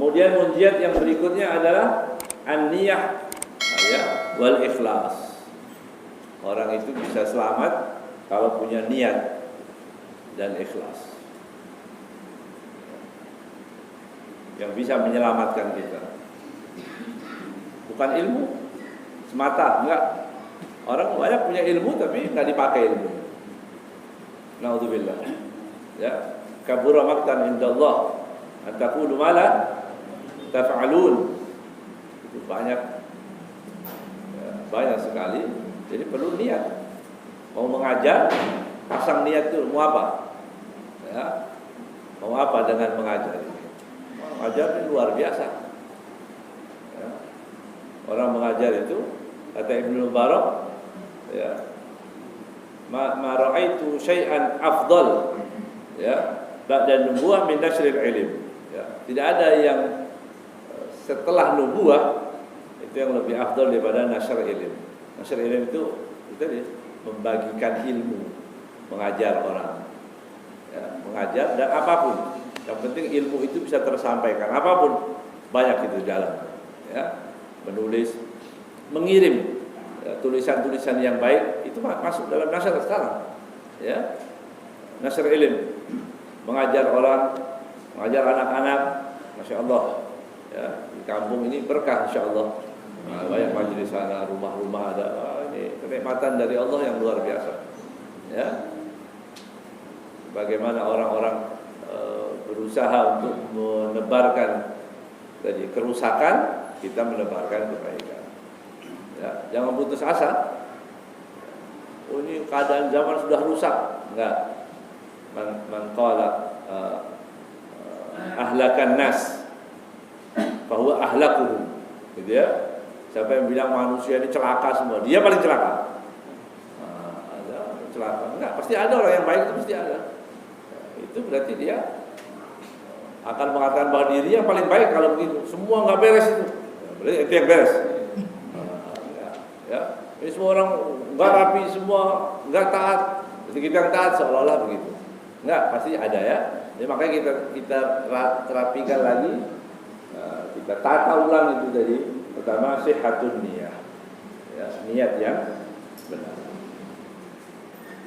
Kemudian munjiat yang berikutnya adalah an-niyah, ya, wal ikhlas. Orang itu bisa selamat kalau punya niat dan ikhlas, yang bisa menyelamatkan kita. Bukan ilmu semata, enggak. Orang banyak punya ilmu tapi enggak dipakai ilmu. Naudzubillah. Ya, kabura maqtan indallah an taqulu ma la taf'alun. Itu banyak, ya, banyak sekali. Jadi perlu niat. Mau mengajar, pasang niat itu mau apa? Ya, mau apa dengan mengajar ini? Mengajar ini luar biasa. Ya. Orang mengajar itu, kata Ibnu Mubarak, ya, ma ra'aitu syai'an afdal, ya, ba'da nubuwah min nashril ilm. Ya, tidak ada yang setelah nubuwah itu yang lebih afdal daripada nashr ilm. Nashr ilm itu tadi membagikan ilmu, mengajar orang, ya, mengajar dan apapun. Yang penting ilmu itu bisa tersampaikan, apapun, banyak itu dalam, ya, menulis, mengirim, ya, tulisan-tulisan yang baik itu masuk dalam nasr sekarang, ya, nasr ilm, mengajar orang, mengajar anak-anak, masya Allah, ya, di kampung ini berkah, insya Allah. Nah, banyak majelis sana, rumah-rumah ada. Ini kenikmatan dari Allah yang luar biasa, ya. Bagaimana orang-orang berusaha untuk menebarkan tadi kerusakan, kita menebarkan kebaikan. Ya, jangan putus asa. Oh, ini keadaan zaman sudah rusak, enggak. Man qala ahlakan nas bahwa ahlakuhum, gitu ya. Siapa yang bilang manusia ini celaka semua, dia paling celaka. Ada celaka, enggak, pasti ada orang yang baik, itu pasti ada. Itu berarti dia akan mengatakan bahwa diri yang paling baik kalau begitu. Semua nggak beres itu, berarti itu yang beres. Ya, ini semua orang nggak rapi, semua nggak taat. Jadi kita yang taat seolah-olah begitu. Nggak, pasti ada, ya. Jadi makanya kita terapikan lagi, kita tata ulang itu tadi. Pertama, sihatun niyah, ya, niat yang benar.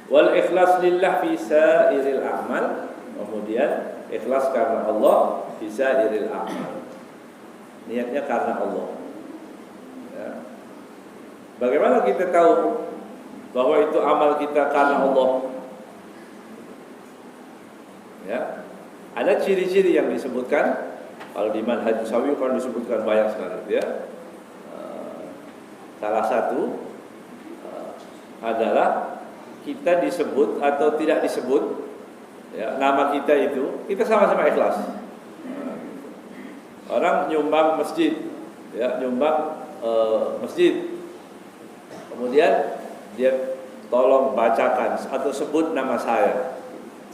Wal ikhlas lillah fi sa'iril a'mal. Kemudian ikhlas karena Allah fi sa'iril a'mal. Niatnya karena Allah. Ya. Bagaimana kita tahu bahwa itu amal kita karena Allah? Ya. Ada ciri-ciri yang disebutkan. Kalau di manhaj Musawi kan disebutkan banyak sekali, ya. Salah satu adalah kita disebut atau tidak disebut, ya, nama kita itu, kita sama-sama ikhlas. Orang nyumbang masjid, ya, nyumbang masjid, kemudian dia tolong bacakan atau sebut nama saya,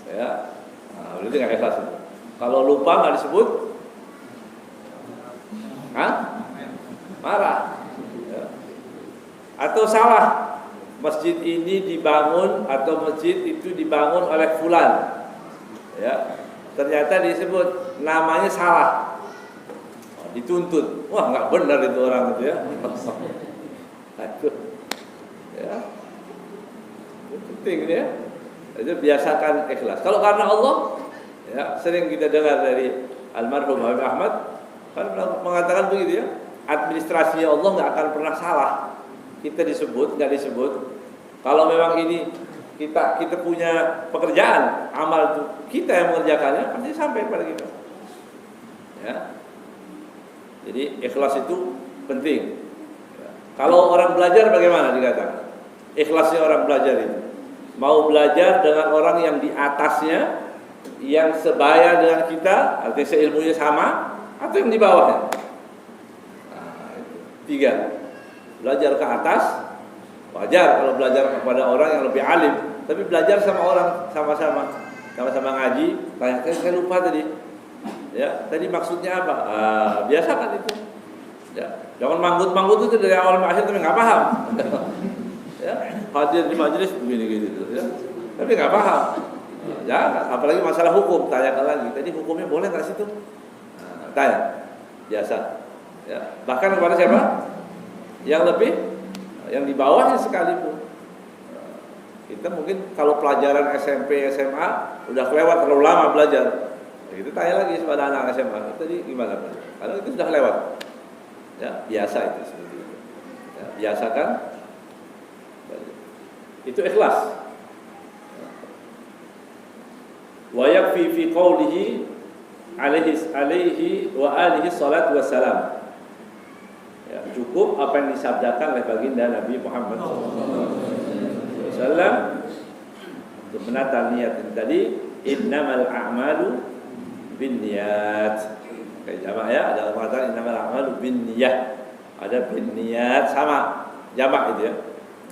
ya, nah, berarti nggak ikhlas itu. Kalau lupa nggak disebut, marah. Atau salah, masjid ini dibangun atau masjid itu dibangun oleh fulan, ya, ternyata disebut namanya salah, dituntut. Wah, nggak benar itu orang itu, ya. Itu, ya, itu penting, ya. Itu biasakan ikhlas. Kalau karena Allah, ya, sering kita dengar dari almarhum Habib Ahmad kan mengatakan begitu, ya, administrasi Allah nggak akan pernah salah. Kita disebut, nggak disebut. Kalau memang ini kita punya pekerjaan, amal itu kita yang mengerjakannya, pasti sampai pada kita. Ya. Jadi ikhlas itu penting. Ya. Kalau orang belajar bagaimana dikatakan? Ikhlasnya orang belajar itu mau belajar dengan orang yang di atasnya, yang sebaya dengan kita, artinya seilmunya sama, atau yang di bawahnya. Nah, itu 3. Belajar ke atas, wajar kalau belajar kepada orang yang lebih alim. Tapi belajar sama orang sama-sama ngaji, tanya, saya lupa tadi, ya, tadi maksudnya apa? Biasakan itu, ya. Jangan manggut-manggut itu dari awal sampai akhir tapi nggak paham. Ya, hadir di majelis begini gitu, ya, tapi nggak paham. Ya, apalagi masalah hukum, tanyakan lagi. Tadi hukumnya boleh nggak situ? Tanya. biasa. Ya. Bahkan kepada siapa? Yang lebih, yang di bawahnya sekalipun. Kita mungkin kalau pelajaran SMP, SMA udah kelewat terlalu lama belajar. Kita tanya lagi kepada anak SMA, tadi gimana Pak? Karena itu sudah lewat. Ya, biasa itu seperti itu. Ya, biasakan. Itu ikhlas. Wa yakfi fi qawlihi alaihi wa alihi salatu wassalam. Ya, cukup apa yang disabdakan oleh baginda Nabi Muhammad SAW untuk menata niat ini tadi, innamal a'malu binniyat. Kayak jamak ya, ada mengatakan innamal a'malu binniyah. Ada binniyat sama jamak itu ya.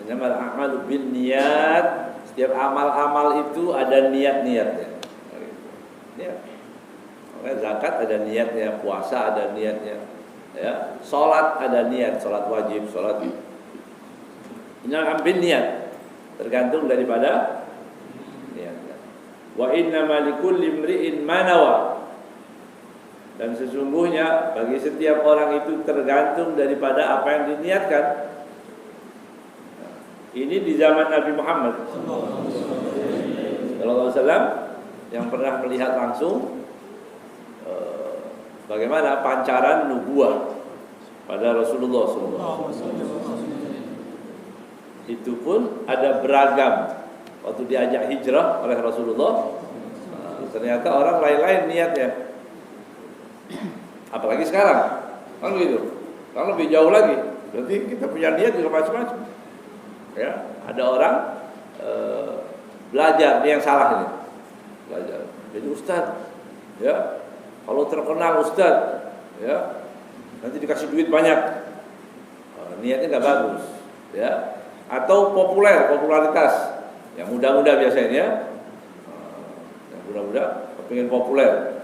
Innamal a'malu binniyat. Setiap amal-amal itu ada niat-niatnya. Niat. Makanya zakat ada niatnya, puasa ada niatnya. Ya, salat ada niat, salat wajib, salat ini ambil niat, tergantung daripada niatnya. Wa inna likulli imri'in ma nawa. Dan sesungguhnya bagi setiap orang itu tergantung daripada apa yang diniatkan. Ini di zaman Nabi Muhammad sallallahu alaihi wasallam yang pernah melihat langsung bagaimana pancaran nubuah pada Rasulullah SAW. Itu pun ada beragam. Waktu diajak hijrah oleh Rasulullah, ternyata orang lain-lain niatnya. Apalagi sekarang, kan begitu. Kalau lebih jauh lagi, berarti kita punya niat juga macam-macam. Ya, ada orang belajar, ini yang salah ini. Belajar. Jadi ustaz, ya. Kalau terkenal ustaz, ya, nanti dikasih duit banyak, niatnya nggak bagus, ya. Atau popularitas, yang muda-muda biasanya, yang muda-muda pengen populer,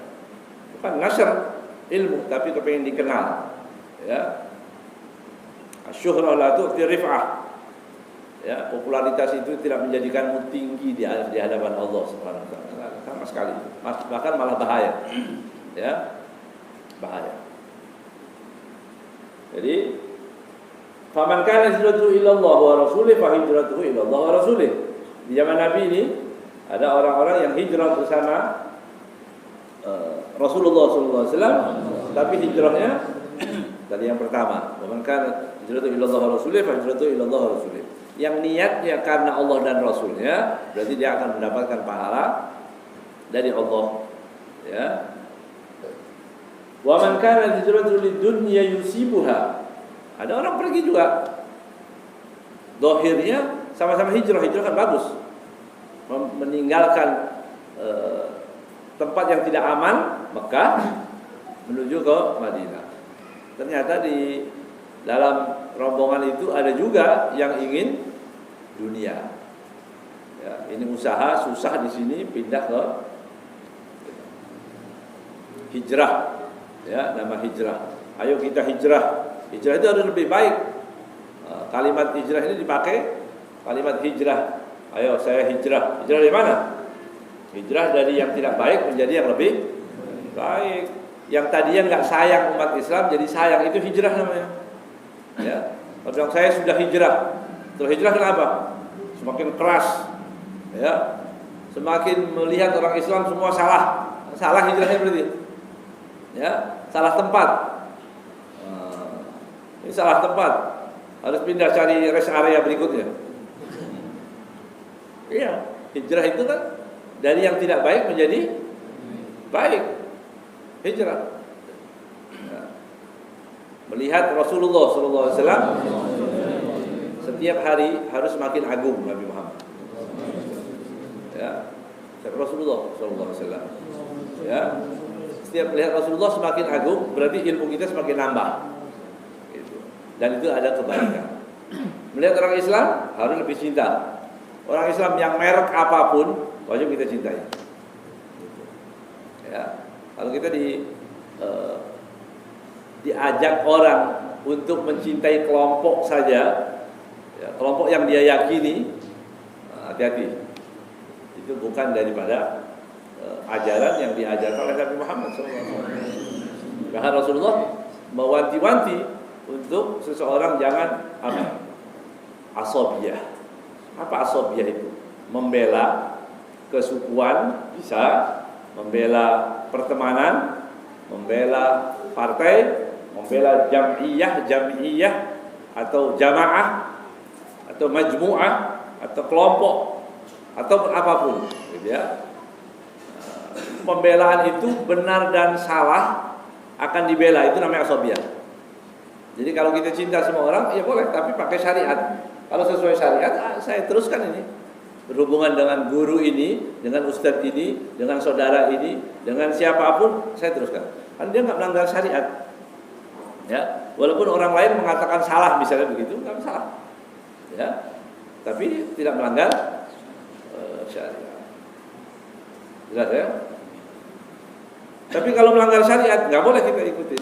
bukan ngasar ilmu, tapi kepengen dikenal, ya. Asyuhrah la tu'ti rif'ah, ya. Popularitas itu tidak menjadikanmu tinggi di hadapan Allah Subhanahu wa taala, sama sekali, bahkan malah bahaya. Ya, bahaya. Jadi, faman kana hijratuhu ila Allah wa rasulih fa hijratuhu ila Allah wa rasulih. Di zaman Nabi ini ada orang-orang yang hijrah bersama Rasulullah SAW, tapi hijrahnya tadi yang pertama, faman kana hijratuhu ila Allah wa rasulih fa hijratuhu ila Allah wa rasulih. Yang niatnya karena Allah dan Rasulnya, berarti dia akan mendapatkan pahala dari Allah. Ya. Wa man kana hijratuhu lid-dunya yusibuha. Ada orang pergi juga. Zahirnya sama-sama hijrah kan bagus. Meninggalkan tempat yang tidak aman, Mekah, menuju ke Madinah. Ternyata di dalam rombongan itu ada juga yang ingin dunia. Ya, ini usaha susah di sini, pindah ke hijrah. Ya, nama hijrah. Ayo kita hijrah. Hijrah itu harus lebih baik. Kalimat hijrah ini dipakai kalimat hijrah. Ayo saya hijrah. Hijrah dari mana? Hijrah dari yang tidak baik menjadi yang lebih baik. Yang tadinya nggak sayang umat Islam jadi sayang, itu hijrah namanya. Ya. Kalau saya sudah hijrah. Setelah hijrah kenapa? Semakin keras. Ya. Semakin melihat orang Islam semua salah. Salah hijrahnya berarti. Ya, salah tempat. Ini salah tempat. Harus pindah cari rest area berikutnya. Iya, hijrah itu kan dari yang tidak baik menjadi baik. Hijrah. Ya. Melihat Rasulullah SAW setiap hari harus makin agung Nabi Muhammad. Ya, Rasulullah SAW. Ya. Setiap melihat Rasulullah semakin agung, berarti ilmu kita semakin nambah. Gitu. Dan itu ada kebaikan. Melihat orang Islam harus lebih cinta. Orang Islam yang merek apapun wajib kita cintai. Gitu. Ya. Kalau kita diajak orang untuk mencintai kelompok saja, ya, kelompok yang dia yakini, hati-hati. Itu bukan daripada ajaran yang diajarkan oleh Nabi Muhammad SAW. Bahkan Rasulullah mewanti-wanti untuk seseorang jangan apa? Asobiyah. Apa asobiyah itu? Membela kesukuan bisa, membela pertemanan, membela partai, membela jam'iyah atau jamaah atau majmu'ah atau kelompok atau apapun, gitu ya. Pembelaan itu benar dan salah akan dibela, itu namanya asobiyah. Jadi kalau kita cinta sama orang, ya boleh, tapi pakai syariat. Kalau sesuai syariat, saya teruskan ini. Berhubungan dengan guru ini, dengan ustadz ini, dengan saudara ini, dengan siapapun, saya teruskan. Karena dia nggak melanggar syariat. Ya, walaupun orang lain mengatakan salah, misalnya begitu, nggak salah. Ya, tapi tidak melanggar syariat. Jelas ya? Tapi kalau melanggar syariat, nggak boleh kita ikuti.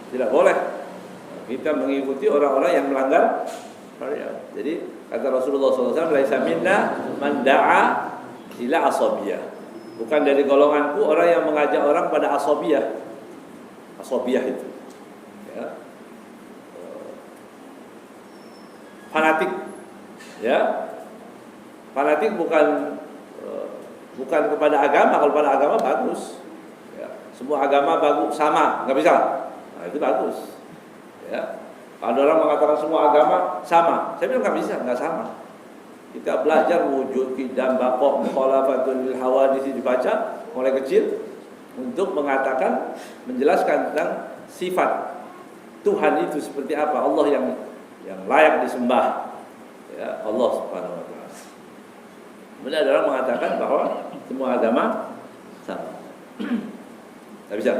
Tidak boleh kita mengikuti orang-orang yang melanggar syariat. Jadi kata Rasulullah SAW, laisa minna man da'a ila asabiyah. Bukan dari golonganku orang yang mengajak orang pada asabiyah. Asabiyah itu, ya, fanatik, ya, fanatik bukan kepada agama. Kalau pada agama bagus, ya. Semua agama bagus sama, nggak bisa. Nah, itu bagus, ya. Kalau orang mengatakan semua agama sama, saya bilang nggak bisa, nggak sama. Kita belajar wujud qidam baqo mukhalafatul lil hawadits dibaca mulai kecil untuk mengatakan, menjelaskan tentang sifat Tuhan itu seperti apa, Allah yang layak disembah, ya, Allah Subhanahu wa taala. Kemudian ada orang mengatakan bahwa semua agama sama. Tidak bisa.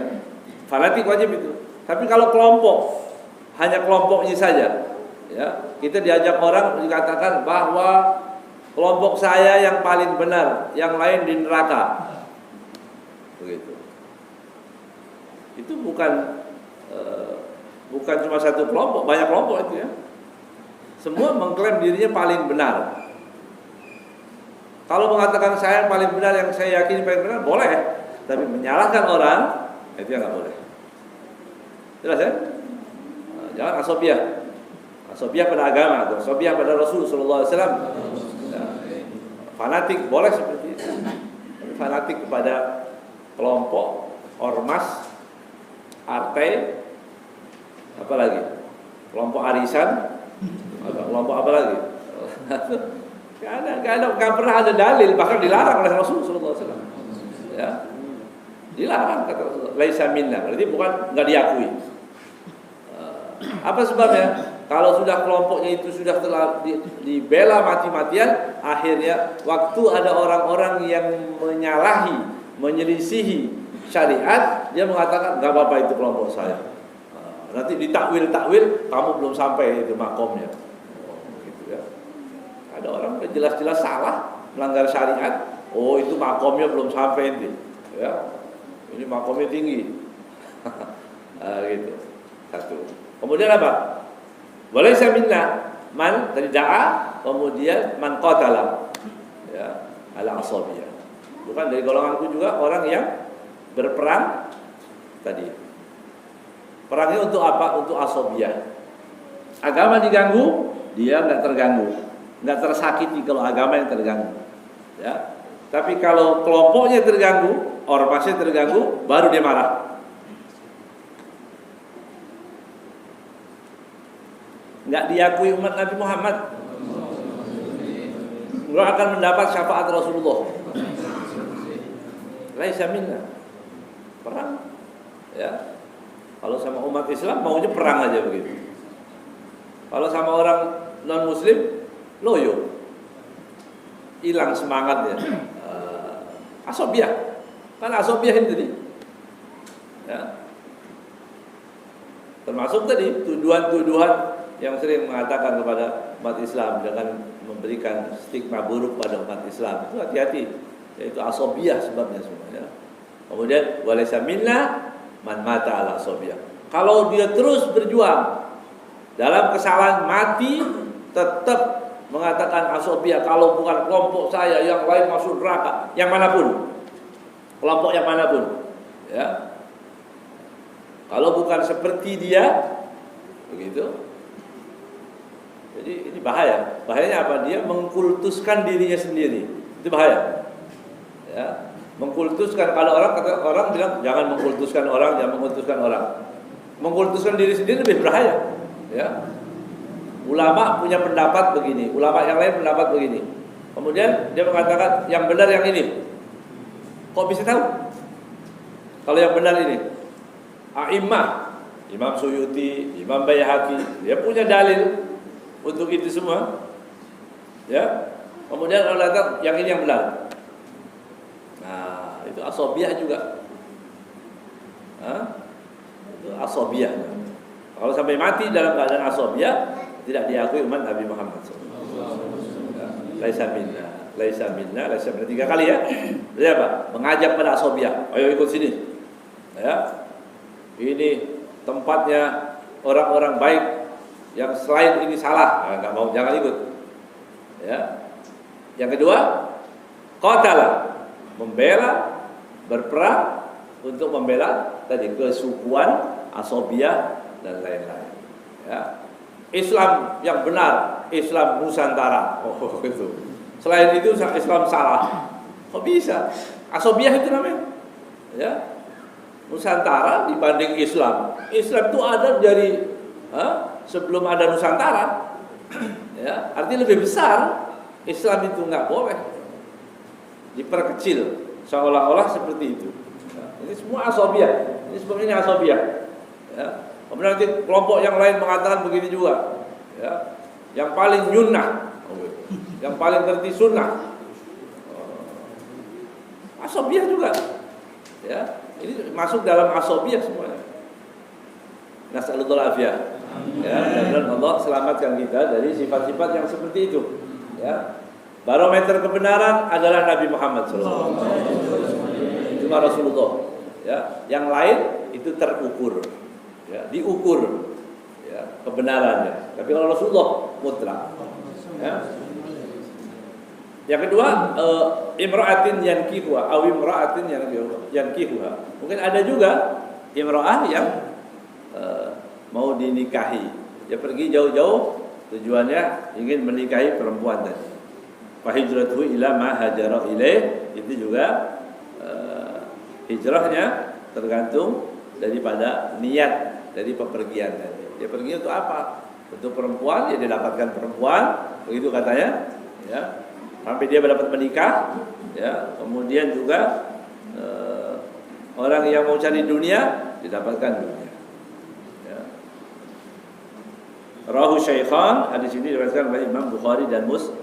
Fanatik wajib itu. Tapi kalau kelompok, hanya kelompoknya saja, ya, kita diajak orang dikatakan bahwa kelompok saya yang paling benar, yang lain di neraka, begitu. Itu bukan cuma satu kelompok, banyak kelompok itu, ya. Semua mengklaim dirinya paling benar. Kalau mengatakan saya yang paling benar, yang saya yakini paling benar, boleh. Tapi menyalahkan orang, itu yang nggak boleh. Jelas ya? Jangan asobiyah. Asobiyah pada agama, asobiyah pada Rasul sallallahu alaihi wasallam. Ya. Fanatik boleh seperti itu. Tapi fanatik kepada kelompok, ormas, partai, apa lagi? Kelompok arisan, kelompok apa lagi? Gak pernah ada dalil, bahkan dilarang oleh Rasul sallallahu alaihi wasallam. Ya. Dilarang kata Rasulullah. Laisa minna, berarti bukan, enggak diakui. Apa sebabnya? Kalau sudah kelompoknya itu sudah telah dibela mati-matian, akhirnya waktu ada orang-orang yang menyalahi, menyelisihi syariat, dia mengatakan enggak apa-apa itu kelompok saya. Nanti ditakwil-takwil, kamu belum sampai itu makomnya. Gitu ya. Ada orang jelas-jelas salah, melanggar syariat. Oh, itu makomnya belum sampai ini. Ya. Ini makomnya tinggi. Gitu. Satu. Kemudian apa? Walaysa minna man da'a, kemudian man qatala. Ya, ala asabiyah. Bukan dari golonganku juga orang yang berperang tadi. Perangnya untuk apa? Untuk asabiyah. Agama diganggu, dia enggak terganggu. Enggak tersakiti kalau agama yang terganggu. Ya. Tapi kalau kelompoknya terganggu, ormasnya terganggu, baru dia marah. Enggak diakui umat Nabi Muhammad, enggak akan mendapat syafaat Rasulullah. Laisa minna. Perang, ya. Kalau sama umat Islam maunya perang aja begitu. Kalau sama orang non Muslim, loyo, hilang semangatnya. Asobiyah, kan asobiyah itu tadi, ya. Termasuk tadi tuduhan-tuduhan yang sering mengatakan kepada umat Islam dengan memberikan stigma buruk pada umat Islam, itu hati-hati, yaitu asobiyah sebabnya semuanya. Kemudian walaysa minna man mata ala asobiyah. Kalau dia terus berjuang dalam kesalahan mati, tetap mengatakan asobiyah, kalau bukan kelompok saya yang lain masuk neraka, yang manapun, kelompok yang manapun, ya. Kalau bukan seperti dia, begitu. Jadi ini bahaya. Bahayanya apa? Dia mengkultuskan dirinya sendiri. Itu bahaya. Ya, mengkultuskan. Kalau orang bilang jangan mengkultuskan orang, jangan mengkultuskan orang. Mengkultuskan diri sendiri lebih berbahaya. Ya. Ulama punya pendapat begini, ulama yang lain pendapat begini. Kemudian dia mengatakan yang benar yang ini. Kok bisa tahu? Kalau yang benar ini, A'immah, Imam Suyuti, Imam Baihaqi, dia punya dalil untuk itu semua. Ya. Kemudian Allah kata yang ini yang benar. Nah, itu asobiyah juga. Itu asobiyah. Kalau sampai mati dalam keadaan asobiyah, tidak diakui umat Nabi Muhammad SAW. Laisa minna, laisa minna, laisa minna. 3 kali ya. Jadi apa? Mengajak pada asobiyah. Ayo ikut sini. Ya. Ini tempatnya orang-orang baik yang selain ini salah. Nah, enggak mau, jangan ikut. Ya. Yang kedua, qatala, membela, berperang untuk membela tadi kesukuan, asobiyah dan lain-lain. Ya. Islam yang benar, Islam Nusantara. Oh, gitu. Selain itu Islam salah. Kok bisa? Asobiyah itu namanya. Ya. Nusantara dibanding Islam. Islam itu ada dari sebelum ada Nusantara. Ya, artinya lebih besar. Islam itu nggak boleh diperkecil seolah-olah seperti itu. Ya, ini semua asobiyah. Ini sebenarnya asobiyah. Ya. Kemudian nanti kelompok yang lain mengatakan begini juga. Ya. Yang paling nyunnah, yang paling ngerti sunnah, asobiyah juga. Ya. Ini masuk dalam asobiyah semuanya. Nas'alullah afiyah. Ya, mudah-mudahan Allah selamatkan kita dari sifat-sifat yang seperti itu. Ya. Barometer kebenaran adalah Nabi Muhammad SAW. Cuma Rasulullah. Ya. Yang lain itu terukur. Ya, diukur ya, kebenarannya. Tapi kalau Rasulullah mutlak. Ya. Yang kedua, imra'atin yankihuha aw imra'atin yankihuha. Mungkin ada juga imra'ah yang mau dinikahi. Dia pergi jauh-jauh tujuannya ingin menikahi perempuan tadi. Fa hijratuhu ila ma hajara ilaih, itu juga hijrahnya tergantung daripada niat dari pepergian tadi. Dia pergi untuk apa? Untuk perempuan, ya dia dapatkan perempuan, begitu katanya, ya. Sampai dia dapat menikah, ya. Kemudian juga orang yang mau cari dunia didapatkan dunia. Ya. Rahu Syaikhan, hadis ini diriwayatkan oleh Imam Bukhari dan Muslim.